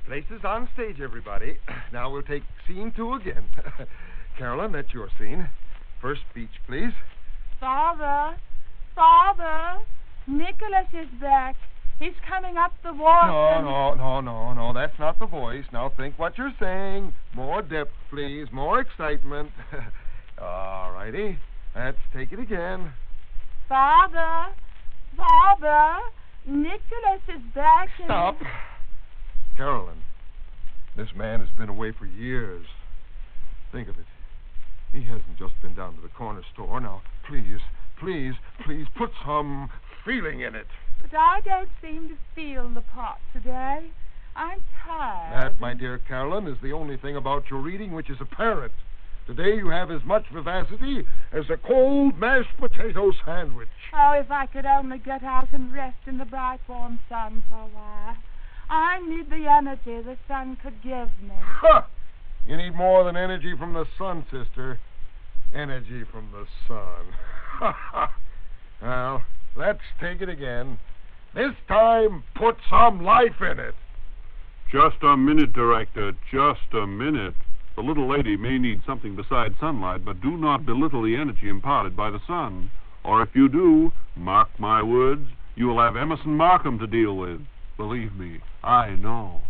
Places on stage, everybody. Now we'll take scene 2 again. Carolyn, that's your scene. First speech, please. Father, Nicholas is back. He's coming up the walk. No, that's not the voice. Now think what you're saying. More depth, please. More excitement. All righty. Let's take it again. Father, Nicholas is back. Stop. Carolyn, this man has been away for years. Think of it. He hasn't just been down to the corner store. Now, please put some feeling in it. But I don't seem to feel the part today. I'm tired. That, my dear Carolyn, is the only thing about your reading which is apparent. Today you have as much vivacity as a cold mashed potato sandwich. Oh, if I could only get out and rest in the bright, warm sun for a while. I need the energy the sun could give me. Ha! You need more than energy from the sun, sister. Energy from the sun. Ha ha! Well, let's take it again. This time, put some life in it. Just a minute, Director. Just a minute. The little lady may need something besides sunlight, but do not belittle the energy imparted by the sun. Or if you do, mark my words, you will have Emerson Markham to deal with. Believe me, I know.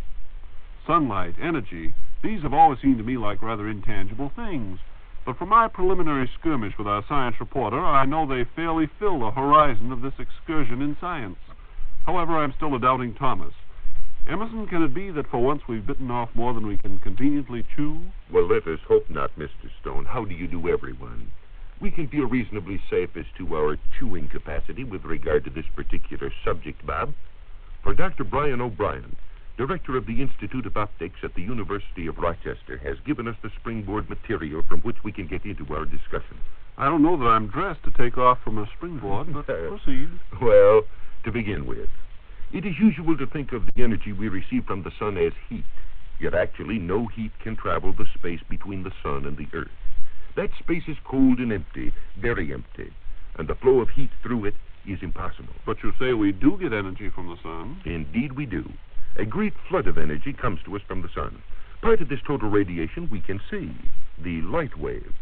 Sunlight, energy, these have always seemed to me like rather intangible things. But from my preliminary skirmish with our science reporter, I know they fairly fill the horizon of this excursion in science. However, I'm still a doubting Thomas. Emerson, can it be that for once we've bitten off more than we can conveniently chew? Well, let us hope not, Mr. Stone. How do you do, everyone? We can feel reasonably safe as to our chewing capacity with regard to this particular subject, Bob. For Dr. Brian O'Brien, director of the Institute of Optics at the University of Rochester, has given us the springboard material from which we can get into our discussion. I don't know that I'm dressed to take off from a springboard, but proceed. Well, to begin with, it is usual to think of the energy we receive from the sun as heat, yet actually no heat can travel the space between the sun and the earth. That space is cold and empty, very empty, and the flow of heat through it is impossible. But you say we do get energy from the sun? Indeed we do. A great flood of energy comes to us from the sun. Part of this total radiation we can see, the light waves.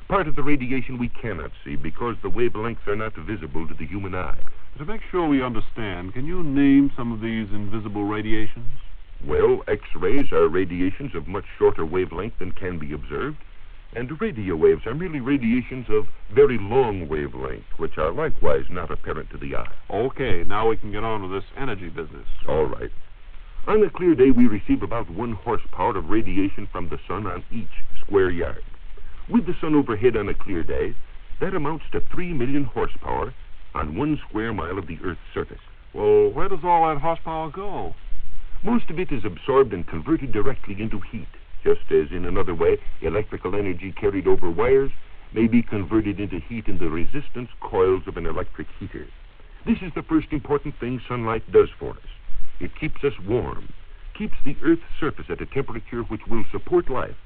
Part of the radiation we cannot see because the wavelengths are not visible to the human eye. To make sure we understand, can you name some of these invisible radiations? Well, X-rays are radiations of much shorter wavelength than can be observed, and radio waves are merely radiations of very long wavelength, which are likewise not apparent to the eye. Okay, now we can get on with this energy business. All right. On a clear day, we receive about 1 horsepower of radiation from the sun on each square yard. With the sun overhead on a clear day, that amounts to 3 million horsepower on 1 square mile of the Earth's surface. Well, where does all that horsepower go? Most of it is absorbed and converted directly into heat, just as in another way, electrical energy carried over wires may be converted into heat in the resistance coils of an electric heater. This is the first important thing sunlight does for us. It keeps us warm, keeps the Earth's surface at a temperature which will support life,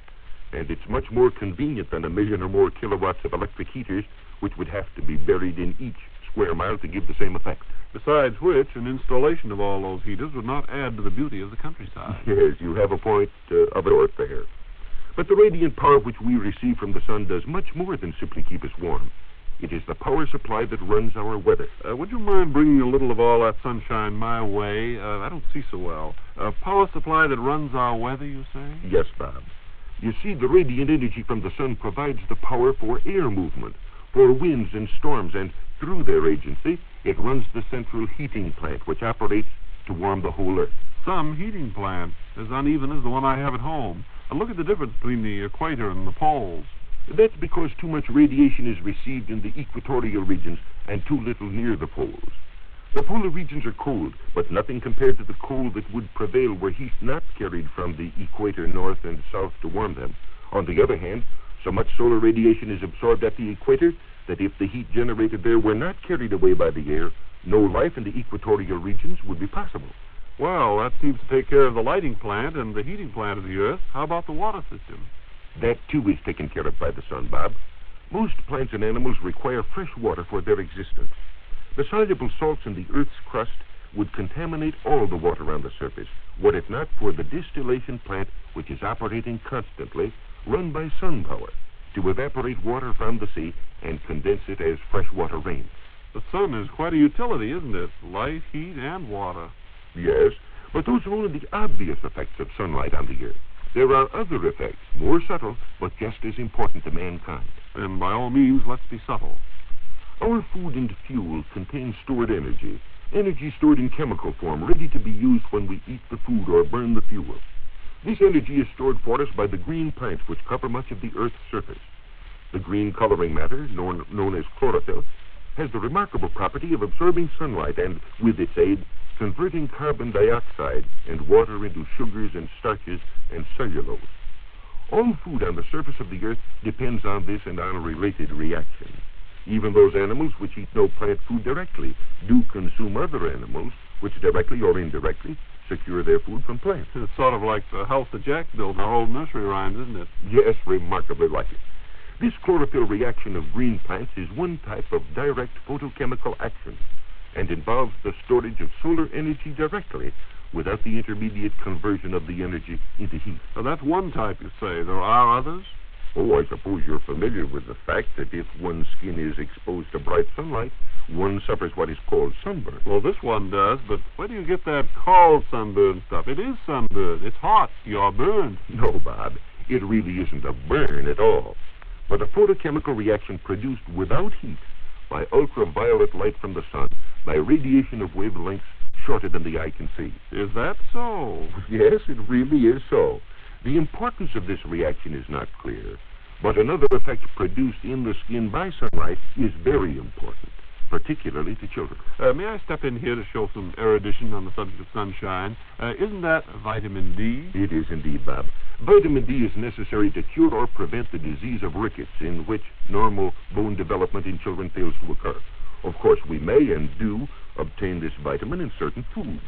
and it's much more convenient than 1 million or more kilowatts of electric heaters, which would have to be buried in each square mile to give the same effect. Besides which, an installation of all those heaters would not add to the beauty of the countryside. Yes, you have a point of sort there. But the radiant power which we receive from the sun does much more than simply keep us warm. It is the power supply that runs our weather. Would you mind bringing a little of all that sunshine my way? I don't see so well. Power supply that runs our weather, you say? Yes, Bob. You see, the radiant energy from the sun provides the power for air movement, for winds and storms, and through their agency, it runs the central heating plant, which operates to warm the whole Earth. Some heating plant as uneven as the one I have at home. Look at the difference between the equator and the poles. That's because too much radiation is received in the equatorial regions and too little near the poles. The polar regions are cold, but nothing compared to the cold that would prevail were heat not carried from the equator north and south to warm them. On the other hand, so much solar radiation is absorbed at the equator that if the heat generated there were not carried away by the air, no life in the equatorial regions would be possible. Well, that seems to take care of the lighting plant and the heating plant of the Earth. How about the water system? That, too, is taken care of by the sun, Bob. Most plants and animals require fresh water for their existence. The soluble salts in the Earth's crust would contaminate all the water on the surface, were it not for the distillation plant which is operating constantly, run by sun power, to evaporate water from the sea and condense it as freshwater rain. The sun is quite a utility, isn't it? Light, heat, and water. Yes, but those are only the obvious effects of sunlight on the earth. There are other effects, more subtle, but just as important to mankind. And by all means, let's be subtle. Our food and fuel contain stored energy stored in chemical form, ready to be used when we eat the food or burn the fuel. This energy is stored for us by the green plants which cover much of the Earth's surface. The green coloring matter, known as chlorophyll, has the remarkable property of absorbing sunlight and, with its aid, converting carbon dioxide and water into sugars and starches and cellulose. All food on the surface of the Earth depends on this and on a related reaction. Even those animals which eat no plant food directly do consume other animals which directly or indirectly secure their food from plants. It's sort of like the house that Jack built in our old nursery rhymes, isn't it? Yes, remarkably like it. This chlorophyll reaction of green plants is one type of direct photochemical action and involves the storage of solar energy directly without the intermediate conversion of the energy into heat. Now, that's one type, you say. There are others? Oh, I suppose you're familiar with the fact that if one's skin is exposed to bright sunlight, one suffers what is called sunburn. Well, this one does, but where do you get that called sunburn stuff? It is sunburn. It's hot. You're burned. No, Bob, it really isn't a burn at all, but a photochemical reaction produced without heat by ultraviolet light from the sun, by radiation of wavelengths shorter than the eye can see. Is that so? Yes, it really is so. The importance of this reaction is not clear, but another effect produced in the skin by sunlight is very important, particularly to children. May I step in here to show some erudition on the subject of sunshine? Isn't that vitamin D? It is indeed, Bob. Vitamin D is necessary to cure or prevent the disease of rickets, in which normal bone development in children fails to occur. Of course, we may and do obtain this vitamin in certain foods,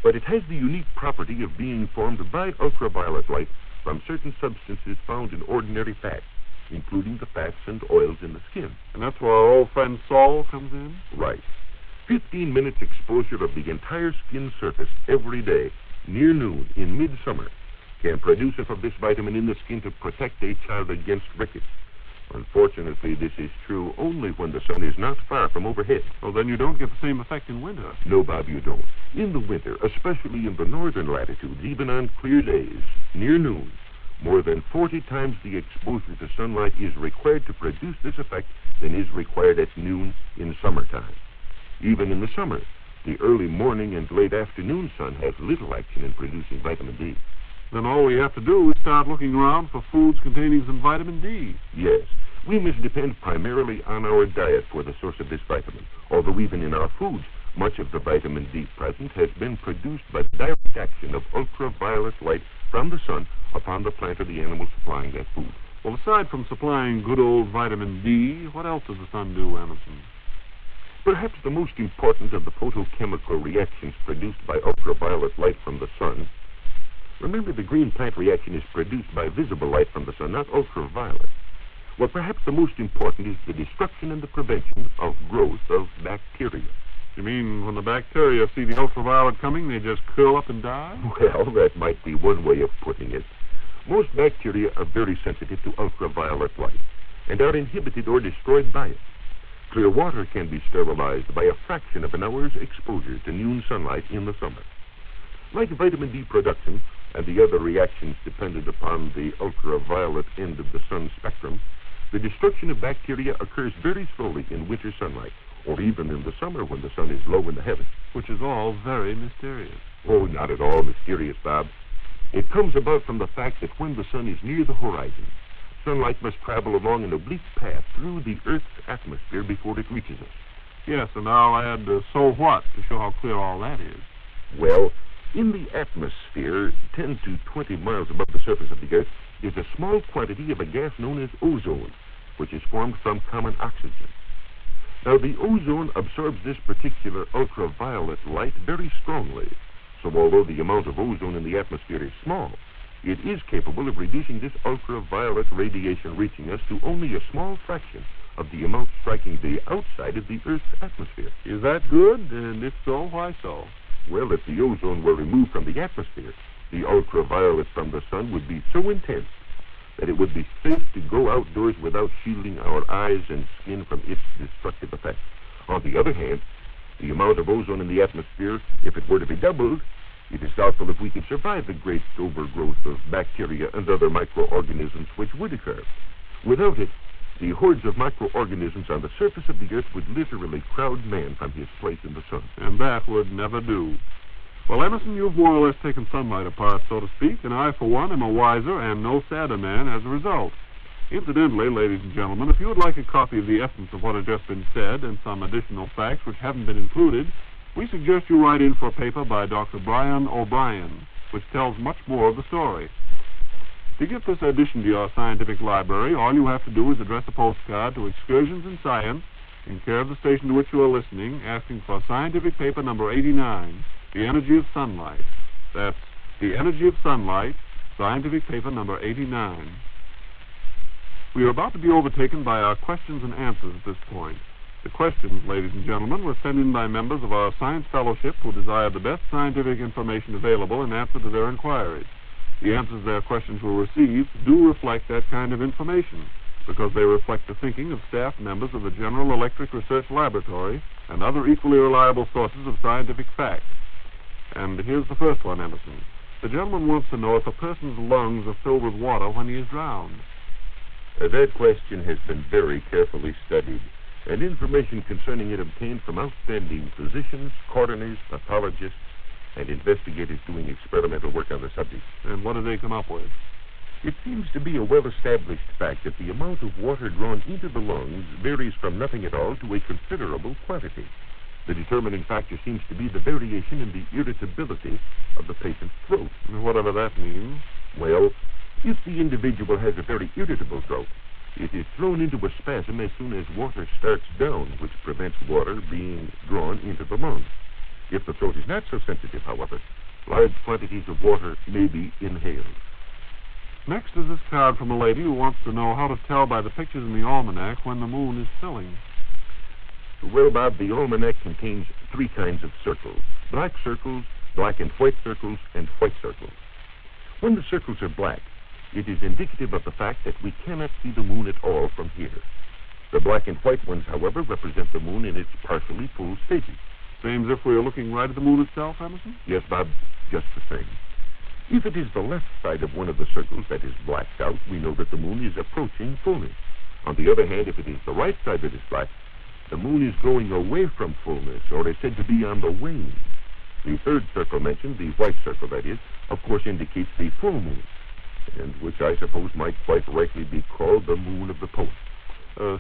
but it has the unique property of being formed by ultraviolet light from certain substances found in ordinary fats, including the fats and oils in the skin. And that's where our old friend Saul comes in? Right. 15 minutes exposure of the entire skin surface every day, near noon, in midsummer, can produce enough of this vitamin in the skin to protect a child against rickets. Unfortunately, this is true only when the sun is not far from overhead. Well, then you don't get the same effect in winter. No, Bob, you don't. In the winter, especially in the northern latitudes, even on clear days, near noon, more than 40 times the exposure to sunlight is required to produce this effect than is required at noon in summertime. Even in the summer, the early morning and late afternoon sun has little action in producing vitamin D. Then all we have to do is start looking around for foods containing some vitamin D. Yes, we must depend primarily on our diet for the source of this vitamin, although even in our foods, much of the vitamin D present has been produced by the direct action of ultraviolet light from the sun upon the plant or the animal supplying that food. Well, aside from supplying good old vitamin D, what else does the sun do, Emerson? Perhaps the most important of the photochemical reactions produced by ultraviolet light from the sun. Remember, the green plant reaction is produced by visible light from the sun, not ultraviolet. Well, perhaps the most important is the destruction and the prevention of growth of bacteria. You mean when the bacteria see the ultraviolet coming, they just curl up and die? Well, that might be one way of putting it. Most bacteria are very sensitive to ultraviolet light and are inhibited or destroyed by it. Clear water can be sterilized by a fraction of an hour's exposure to noon sunlight in the summer. Like vitamin D production and the other reactions dependent upon the ultraviolet end of the sun spectrum, the destruction of bacteria occurs very slowly in winter sunlight, or even in the summer when the sun is low in the heavens. Which is all very mysterious. Oh, not at all mysterious, Bob. It comes about from the fact that when the sun is near the horizon, sunlight must travel along an oblique path through the Earth's atmosphere before it reaches us. Yes, and now I'll add so what to show how clear all that is. Well, in the atmosphere, 10 to 20 miles above the surface of the Earth, is a small quantity of a gas known as ozone, which is formed from common oxygen. Now, the ozone absorbs this particular ultraviolet light very strongly, so although the amount of ozone in the atmosphere is small, it is capable of reducing this ultraviolet radiation reaching us to only a small fraction of the amount striking the outside of the Earth's atmosphere. Is that good? And if so, why so? Well, if the ozone were removed from the atmosphere, the ultraviolet from the sun would be so intense that it would be safe to go outdoors without shielding our eyes and skin from its destructive effects. On the other hand, the amount of ozone in the atmosphere, if it were to be doubled, it is doubtful if we could survive the great overgrowth of bacteria and other microorganisms which would occur. Without it, the hordes of microorganisms on the surface of the Earth would literally crowd man from his place in the sun. And that would never do. Well, Emerson, you've more or less taken sunlight apart, so to speak, and I, for one, am a wiser and no sadder man as a result. Incidentally, ladies and gentlemen, if you would like a copy of the essence of what has just been said and some additional facts which haven't been included, we suggest you write in for a paper by Dr. Brian O'Brien, which tells much more of the story. To get this addition to your scientific library, all you have to do is address a postcard to Excursions in Science, in care of the station to which you are listening, asking for scientific paper number 89, The Energy of Sunlight. That's The Energy of Sunlight, scientific paper number 89. We are about to be overtaken by our questions and answers at this point. The questions, ladies and gentlemen, were sent in by members of our Science Fellowship who desired the best scientific information available in answer to their inquiries. The answers their questions will receive do reflect that kind of information, because they reflect the thinking of staff members of the General Electric Research Laboratory and other equally reliable sources of scientific fact. And here's the first one, Emerson. The gentleman wants to know if a person's lungs are filled with water when he is drowned. That question has been very carefully studied, and information concerning it obtained from outstanding physicians, coroners, pathologists, and investigators doing experimental work on the subject. And what did they come up with? It seems to be a well-established fact that the amount of water drawn into the lungs varies from nothing at all to a considerable quantity. The determining factor seems to be the variation in the irritability of the patient's throat. Whatever that means. Well, if the individual has a very irritable throat, it is thrown into a spasm as soon as water starts down, which prevents water being drawn into the lungs. If the throat is not so sensitive, however, large quantities of water may be inhaled. Next is this card from a lady who wants to know how to tell by the pictures in the almanac when the moon is filling. Well, Bob, the almanac contains 3 kinds of circles: black circles, black and white circles, and white circles. When the circles are black, it is indicative of the fact that we cannot see the moon at all from here. The black and white ones, however, represent the moon in its partially full stages. Same as if we were looking right at the moon itself, Emerson? Yes, Bob, just the same. If it is the left side of one of the circles that is blacked out, we know that the moon is approaching fullness. On the other hand, if it is the right side that is black, the moon is going away from fullness, or is said to be on the wane. The third circle mentioned, the white circle that is, of course indicates the full moon, and which I suppose might quite rightly be called the moon of the poet.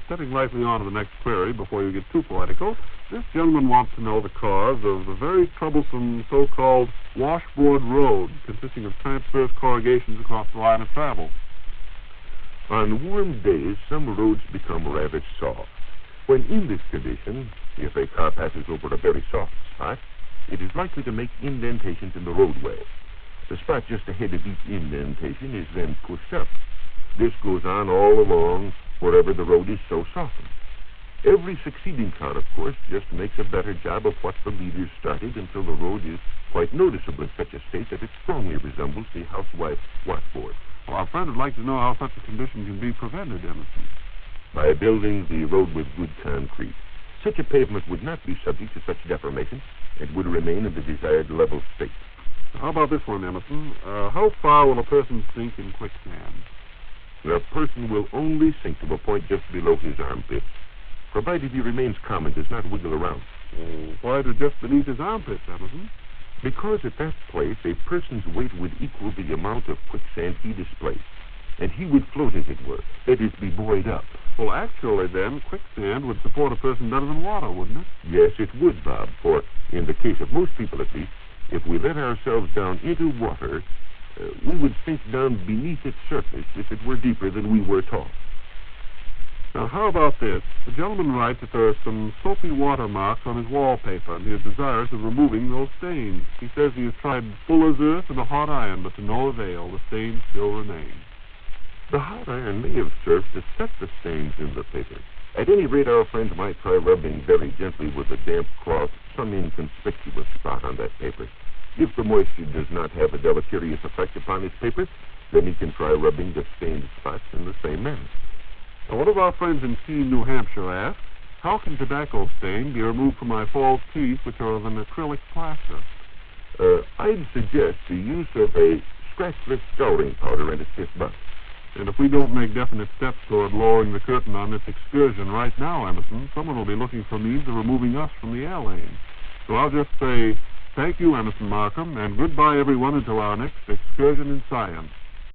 Stepping lightly on to the next query before you get too poetical, this gentleman wants to know the cause of the very troublesome so-called washboard road, consisting of transverse corrugations across the line of travel. On warm days, some roads become rather soft. When in this condition, if a car passes over a very soft spot, it is likely to make indentations in the roadway. The spot just ahead of each indentation is then pushed up. This goes on all along wherever the road is so softened. Every succeeding car, of course, just makes a better job of what the leaders started until the road is quite noticeable in such a state that it strongly resembles the housewife's washboard. Well, our friend would like to know how such a condition can be prevented, Emerson. By building the road with good concrete. Such a pavement would not be subject to such deformation and would remain in the desired level state. How about this one, Emerson? How far will a person sink in quicksand? A person will only sink to a point just below his armpit, provided he remains calm and does not wiggle around. Why to just beneath his armpits, Emerson? Because at that place a person's weight would equal the amount of quicksand he displaced, and he would float, as it were, that is, be buoyed up. Well, actually, then, quicksand would support a person better than water, wouldn't it? Yes, it would, Bob, for in the case of most people at least, if we let ourselves down into water, we would sink down beneath its surface if it were deeper than we were tall. Now, how about this? The gentleman writes that there are some soapy watermarks on his wallpaper, and he is desirous of removing those stains. He says he has tried fuller's earth and a hot iron, but to no avail. The stains still remain. The hot iron may have served to set the stains in the paper, At any rate, our friends might try rubbing very gently with a damp cloth some inconspicuous spot on that paper. If the moisture does not have a deleterious effect upon his paper, then he can try rubbing the stained spots in the same manner. Now, one of our friends in Keene, New Hampshire asked, how can tobacco stain be removed from my false teeth, which are of an acrylic plaster? I'd suggest the use of a scratchless scouring powder and a stiff butt. And if we don't make definite steps toward lowering the curtain on this excursion right now, Emerson, someone will be looking for means of removing us from the air lane. So I'll just say thank you, Emerson Markham, and goodbye, everyone, until our next excursion in science.